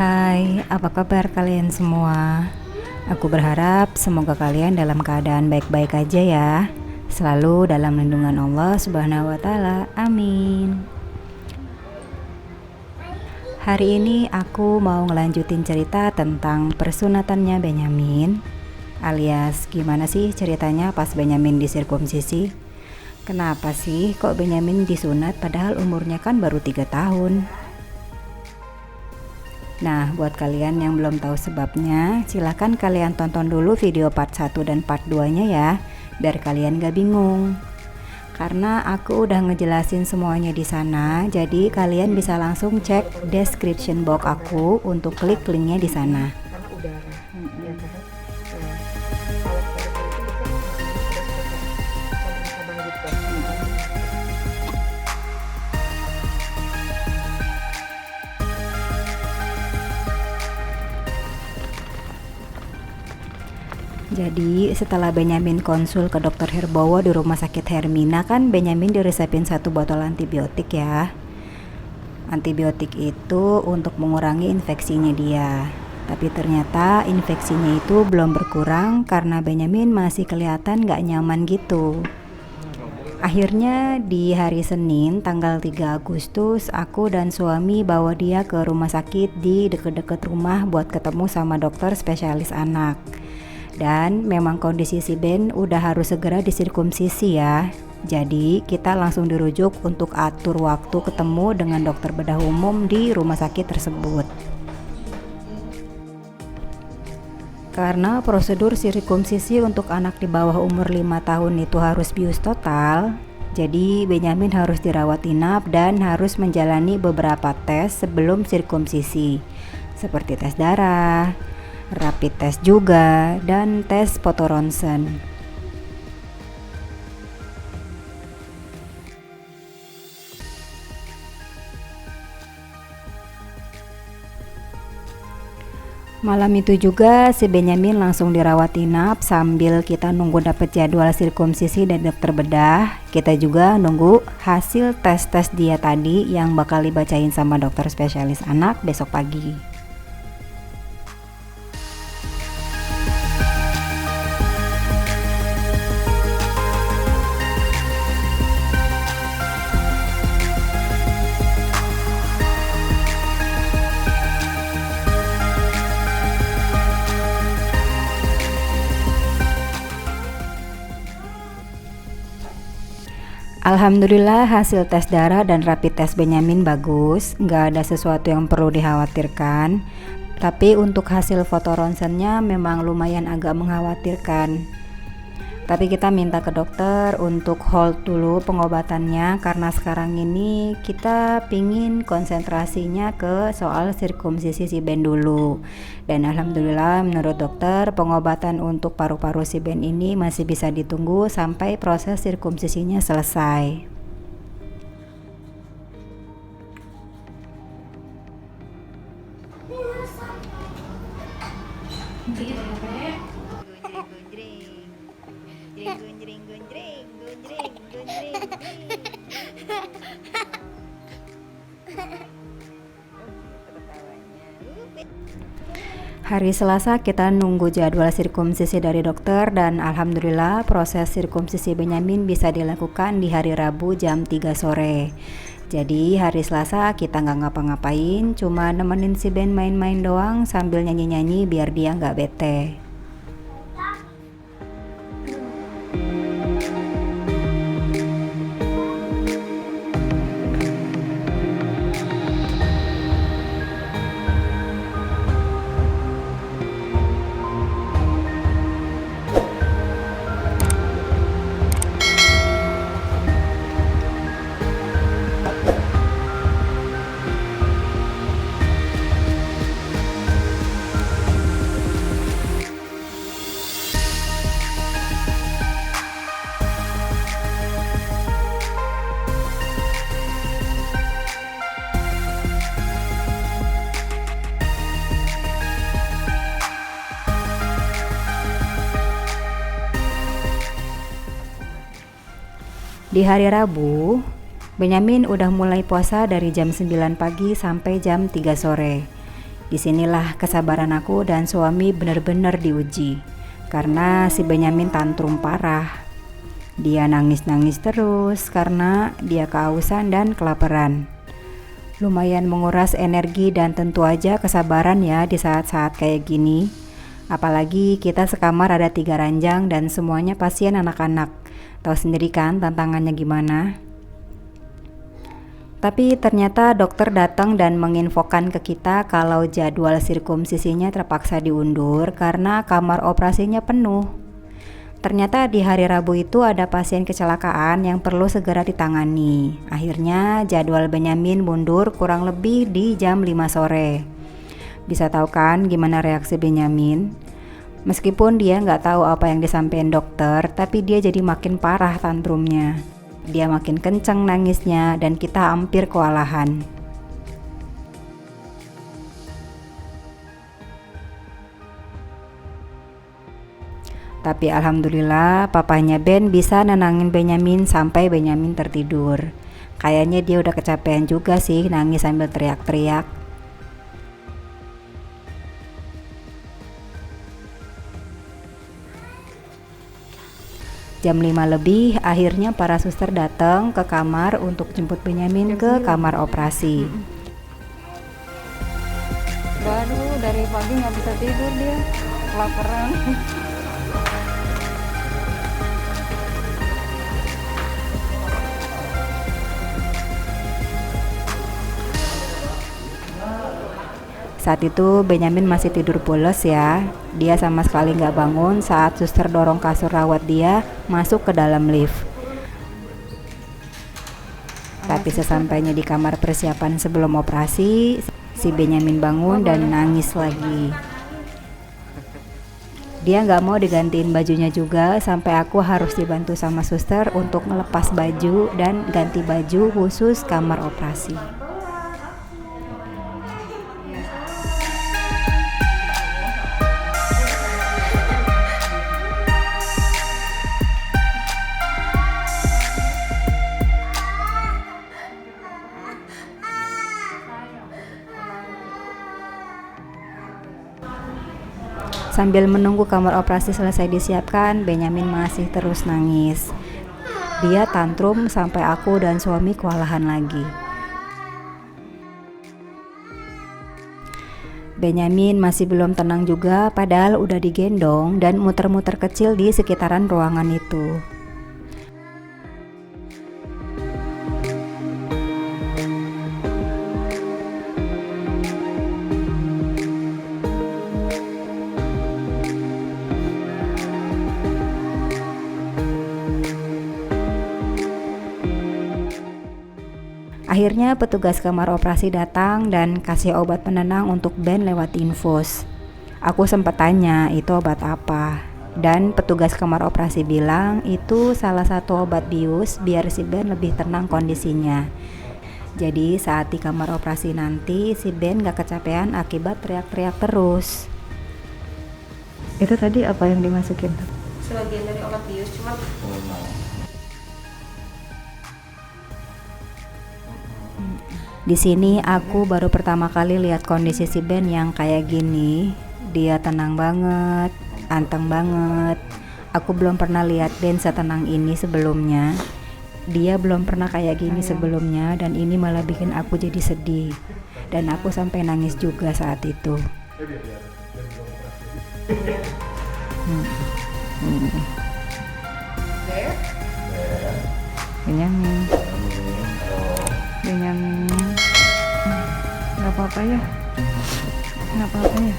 Hai, apa kabar kalian semua? Aku berharap semoga kalian dalam keadaan baik-baik aja ya. Selalu dalam lindungan Allah Subhanahu wa taala. Amin. Hari ini aku mau ngelanjutin cerita tentang persunatannya Benyamin, alias gimana sih ceritanya pas Benyamin disirkumsisi. Kenapa sih kok Benyamin disunat padahal umurnya kan baru 3 tahun? Nah, buat kalian yang belum tahu sebabnya, silahkan kalian tonton dulu video part 1 dan part 2-nya ya, biar kalian gak bingung. Karena aku udah ngejelasin semuanya di sana, jadi kalian bisa langsung cek description box aku untuk klik linknya di sana. Karena udara, ya kan? Kalau itu bisa Jadi setelah Benyamin konsul ke dokter Herbowo di rumah sakit Hermina, kan Benyamin diresepin 1 botol antibiotik ya. Antibiotik itu untuk mengurangi infeksinya dia. Tapi ternyata infeksinya itu belum berkurang karena Benyamin masih kelihatan gak nyaman gitu. Akhirnya di hari Senin tanggal 3 Agustus aku dan suami bawa dia ke rumah sakit di deket-deket rumah buat ketemu sama dokter spesialis anak. Dan memang kondisi si Ben udah harus segera disirkumsisi ya. Jadi kita langsung dirujuk untuk atur waktu ketemu dengan dokter bedah umum di rumah sakit tersebut. Karena prosedur sirkumsisi untuk anak di bawah umur 5 tahun itu harus bius total, jadi Benyamin harus dirawat inap dan harus menjalani beberapa tes sebelum sirkumsisi, seperti tes darah, rapid test juga, dan tes foto ronsen. Malam itu juga si Benyamin langsung dirawat inap sambil kita nunggu dapat jadwal sirkumsisi dari dokter bedah. Kita juga nunggu hasil tes-tes dia tadi yang bakal dibacain sama dokter spesialis anak besok pagi. Alhamdulillah hasil tes darah dan rapid test Benyamin bagus, nggak ada sesuatu yang perlu dikhawatirkan. Tapi untuk hasil foto ronsennya memang lumayan agak mengkhawatirkan. Tapi kita minta ke dokter untuk hold dulu pengobatannya karena sekarang ini kita pingin konsentrasinya ke soal sirkumsisi si Ben dulu. Dan alhamdulillah menurut dokter pengobatan untuk paru-paru si Ben ini masih bisa ditunggu sampai proses sirkumsisinya selesai. Hari Selasa kita nunggu jadwal sirkumsisi dari dokter dan alhamdulillah proses sirkumsisi Benyamin bisa dilakukan di hari Rabu jam 3 sore. Jadi hari Selasa kita nggak ngapa-ngapain, cuma nemenin si Ben main-main doang sambil nyanyi-nyanyi biar dia nggak bete. Di hari Rabu, Benyamin udah mulai puasa dari jam 9 pagi sampai jam 3 sore. Disinilah kesabaran aku dan suami benar-benar diuji, karena si Benyamin tantrum parah. Dia nangis-nangis terus karena dia kehausan dan kelaparan. Lumayan menguras energi dan tentu aja kesabaran ya di saat-saat kayak gini. Apalagi kita sekamar ada 3 ranjang dan semuanya pasien anak-anak. Tahu sendiri kan tantangannya gimana? Tapi ternyata dokter datang dan menginfokan ke kita kalau jadwal sirkumsisinya terpaksa diundur karena kamar operasinya penuh. Ternyata di hari Rabu itu ada pasien kecelakaan yang perlu segera ditangani. Akhirnya jadwal Benyamin mundur kurang lebih di jam 5 sore. Bisa tahu kan gimana reaksi Benyamin? Meskipun dia nggak tahu apa yang disampaikan dokter, tapi dia jadi makin parah tantrumnya. Dia makin kenceng nangisnya dan kita hampir kewalahan. Tapi alhamdulillah papanya Ben bisa nenangin Benyamin sampai Benyamin tertidur. Kayaknya dia udah kecapean juga sih nangis sambil teriak-teriak. Jam 5 lebih, akhirnya para suster datang ke kamar untuk jemput Benyamin ke kamar operasi. Baru dari pagi nggak bisa tidur dia, kelaparan. Saat itu Benyamin masih tidur pules ya. Dia sama sekali nggak bangun saat suster dorong kasur rawat dia masuk ke dalam lift. Tapi sesampainya di kamar persiapan sebelum operasi, si Benyamin bangun dan nangis lagi. Dia nggak mau digantiin bajunya juga sampai aku harus dibantu sama suster untuk melepas baju dan ganti baju khusus kamar operasi. Sambil menunggu kamar operasi selesai disiapkan, Benyamin masih terus nangis. Dia tantrum sampai aku dan suami kewalahan lagi. Benyamin masih belum tenang juga padahal udah digendong dan muter-muter kecil di sekitaran ruangan itu. Akhirnya petugas kamar operasi datang dan kasih obat penenang untuk Ben lewat infus. Aku sempat tanya itu obat apa, dan petugas kamar operasi bilang itu salah satu obat bius biar si Ben lebih tenang kondisinya. Jadi saat di kamar operasi nanti si Ben gak kecapean akibat teriak-teriak terus. Itu tadi apa yang dimasukin? Sebagian dari obat bius, cuma Di sini aku baru pertama kali lihat kondisi si Ben yang kayak gini. Dia tenang banget, anteng banget. Aku belum pernah lihat Ben setenang ini sebelumnya. Dia belum pernah kayak gini sebelumnya dan ini malah bikin aku jadi sedih. Dan aku sampai nangis juga saat itu. Benyamin. Nggak apa-apa ya. Nggak apa-apa ya.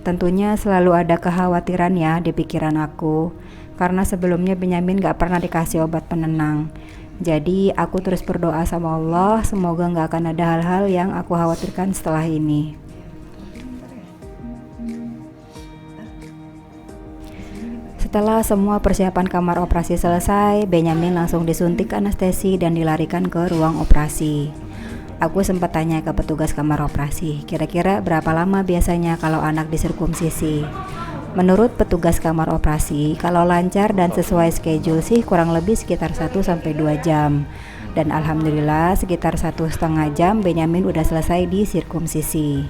Tentunya selalu ada kekhawatiran ya di pikiran aku. Karena sebelumnya Benyamin gak pernah dikasih obat penenang. Jadi aku terus berdoa sama Allah, semoga gak akan ada hal-hal yang aku khawatirkan setelah ini. Setelah semua persiapan kamar operasi selesai, Benyamin langsung disuntik anestesi dan dilarikan ke ruang operasi. Aku sempat tanya ke petugas kamar operasi, kira-kira berapa lama biasanya kalau anak disirkumsisi? Menurut petugas kamar operasi, kalau lancar dan sesuai schedule sih kurang lebih sekitar 1 sampai 2 jam. Dan alhamdulillah sekitar 1,5 jam Benyamin udah selesai di sirkumsisi.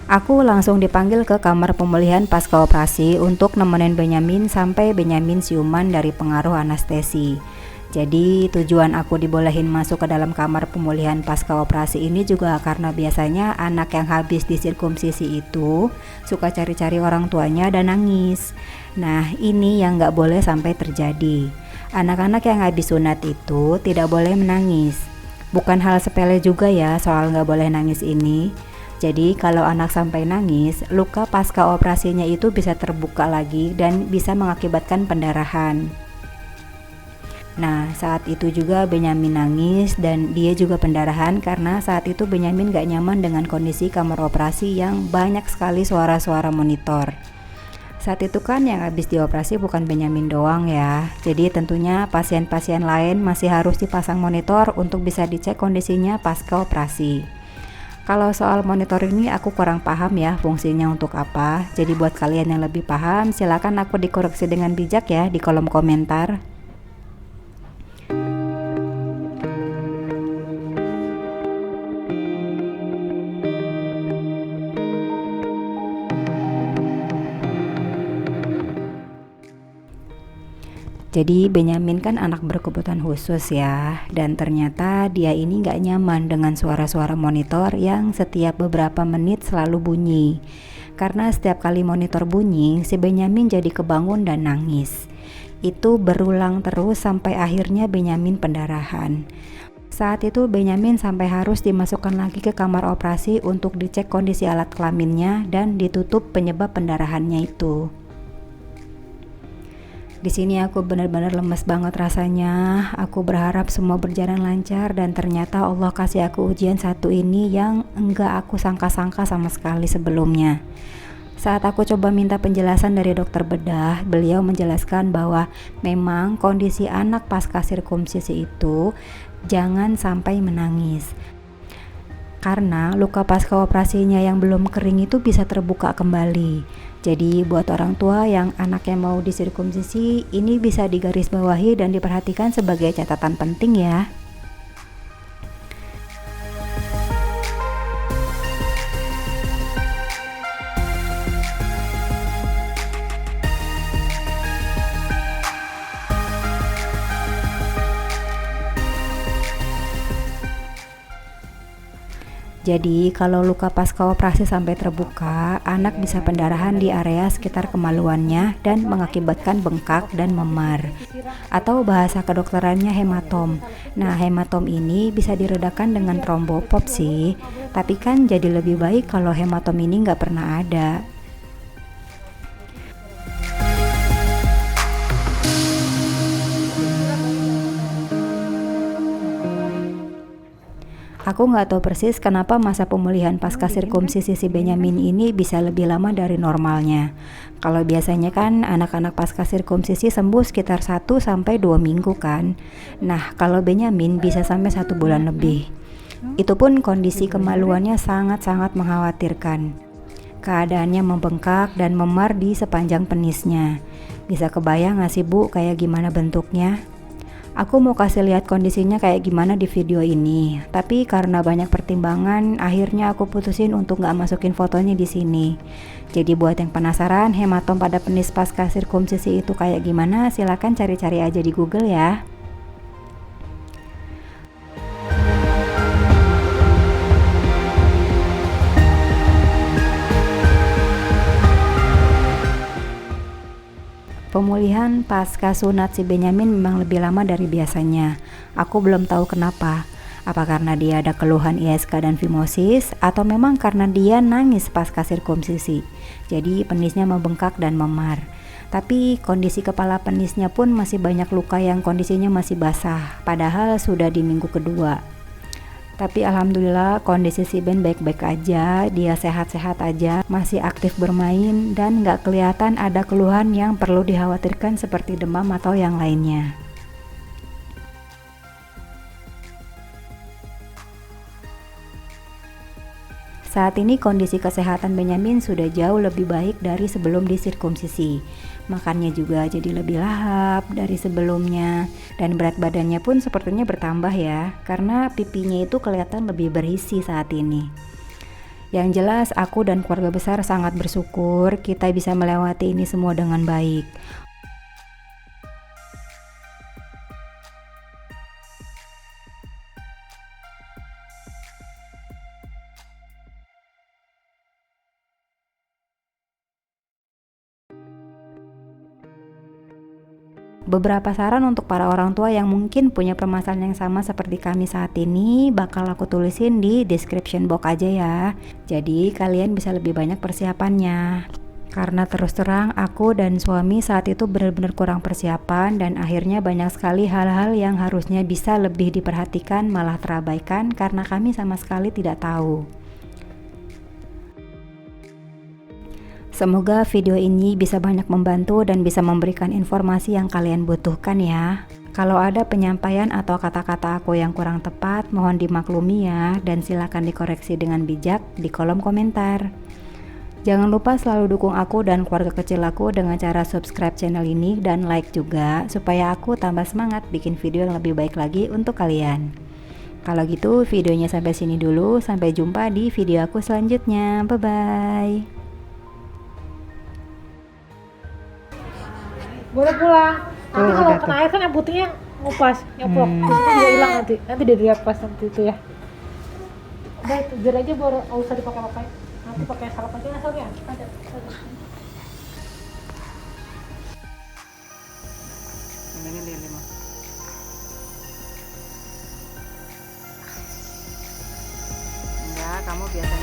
Aku langsung dipanggil ke kamar pemulihan pasca operasi untuk nemenin Benyamin sampai Benyamin siuman dari pengaruh anestesi. Jadi tujuan aku dibolehin masuk ke dalam kamar pemulihan pasca operasi ini juga karena biasanya anak yang habis disirkumsisi itu suka cari-cari orang tuanya dan nangis. Nah ini yang gak boleh sampai terjadi. Anak-anak yang habis sunat itu tidak boleh menangis. Bukan hal sepele juga ya soal gak boleh nangis ini. Jadi kalau anak sampai nangis, luka pasca operasinya itu bisa terbuka lagi dan bisa mengakibatkan pendarahan. Nah saat itu juga Benyamin nangis dan dia juga pendarahan karena saat itu Benyamin gak nyaman dengan kondisi kamar operasi yang banyak sekali suara-suara monitor. Saat itu kan yang habis dioperasi bukan Benyamin doang ya. Jadi tentunya pasien-pasien lain masih harus dipasang monitor untuk bisa dicek kondisinya pasca operasi. Kalau soal monitor ini aku kurang paham ya fungsinya untuk apa. Jadi buat kalian yang lebih paham silakan aku dikoreksi dengan bijak ya di kolom komentar. Jadi Benyamin kan anak berkebutuhan khusus ya, dan ternyata dia ini gak nyaman dengan suara-suara monitor yang setiap beberapa menit selalu bunyi. Karena setiap kali monitor bunyi, si Benyamin jadi kebangun dan nangis. Itu berulang terus sampai akhirnya Benyamin pendarahan. Saat itu Benyamin sampai harus dimasukkan lagi ke kamar operasi untuk dicek kondisi alat kelaminnya dan ditutup penyebab pendarahannya itu. Di sini aku benar-benar lemes banget rasanya. Aku berharap semua berjalan lancar dan ternyata Allah kasih aku ujian satu ini yang enggak aku sangka-sangka sama sekali sebelumnya. Saat aku coba minta penjelasan dari dokter bedah, beliau menjelaskan bahwa memang kondisi anak pasca sirkumsisi itu jangan sampai menangis. Karena luka pasca operasinya yang belum kering itu bisa terbuka kembali. Jadi buat orang tua yang anaknya mau disirkumsisi, ini bisa digarisbawahi dan diperhatikan sebagai catatan penting ya. Jadi kalau luka pasca operasi sampai terbuka, anak bisa pendarahan di area sekitar kemaluannya dan mengakibatkan bengkak dan memar. Atau bahasa kedokterannya hematom. Nah hematom ini bisa diredakan dengan trombopop sih. Tapi kan jadi lebih baik kalau hematom ini nggak pernah ada. Aku nggak tahu persis kenapa masa pemulihan pasca sirkumsisi si Benyamin ini bisa lebih lama dari normalnya. Kalau biasanya kan anak-anak pasca sirkumsisi sembuh sekitar 1-2 minggu kan. Nah kalau Benyamin bisa sampai 1 bulan lebih. Itu pun kondisi kemaluannya sangat-sangat mengkhawatirkan. Keadaannya membengkak dan memar di sepanjang penisnya. Bisa kebayang gak sih Bu kayak gimana bentuknya? Aku mau kasih lihat kondisinya kayak gimana di video ini, tapi karena banyak pertimbangan, akhirnya aku putusin untuk nggak masukin fotonya di sini. Jadi buat yang penasaran hematom pada penis pasca sirkumsisi itu kayak gimana, silakan cari-cari aja di Google ya. Pemulihan pasca sunat si Benyamin memang lebih lama dari biasanya. Aku belum tahu kenapa. Apa karena dia ada keluhan ISK dan fimosis atau memang karena dia nangis pasca sirkumsisi. Jadi penisnya membengkak dan memar. Tapi kondisi kepala penisnya pun masih banyak luka yang kondisinya masih basah, padahal sudah di minggu kedua. Tapi alhamdulillah kondisi si Ben baik-baik aja, dia sehat-sehat aja, masih aktif bermain dan gak kelihatan ada keluhan yang perlu dikhawatirkan seperti demam atau yang lainnya. Saat ini kondisi kesehatan Benyamin sudah jauh lebih baik dari sebelum disirkumsisi. Makannya juga jadi lebih lahap dari sebelumnya, dan berat badannya pun sepertinya bertambah ya, karena pipinya itu kelihatan lebih berisi saat ini. Yang jelas aku dan keluarga besar sangat bersyukur kita bisa melewati ini semua dengan baik. Beberapa saran untuk para orang tua yang mungkin punya permasalahan yang sama seperti kami saat ini bakal aku tulisin di description box aja ya. Jadi kalian bisa lebih banyak persiapannya. Karena terus terang aku dan suami saat itu benar-benar kurang persiapan dan akhirnya banyak sekali hal-hal yang harusnya bisa lebih diperhatikan malah terabaikan karena kami sama sekali tidak tahu. Semoga video ini bisa banyak membantu dan bisa memberikan informasi yang kalian butuhkan ya. Kalau ada penyampaian atau kata-kata aku yang kurang tepat, mohon dimaklumi ya, dan silakan dikoreksi dengan bijak di kolom komentar. Jangan lupa selalu dukung aku dan keluarga kecil aku dengan cara subscribe channel ini dan like juga, supaya aku tambah semangat bikin video yang lebih baik lagi untuk kalian. Kalau gitu videonya sampai sini dulu, sampai jumpa di video aku selanjutnya. Bye-bye. Boleh pulang. Nanti kalau udah kena tuh. air kan yang putihnya ngupas, nyeplok. Terus itu juga hilang nanti dia dilepas nanti itu ya. Udah itu biar aja baru nggak usah dipakai-pakai. Nanti pakai salep aja asalnya. Ada. Ini lele mah. Enggak, kamu biasa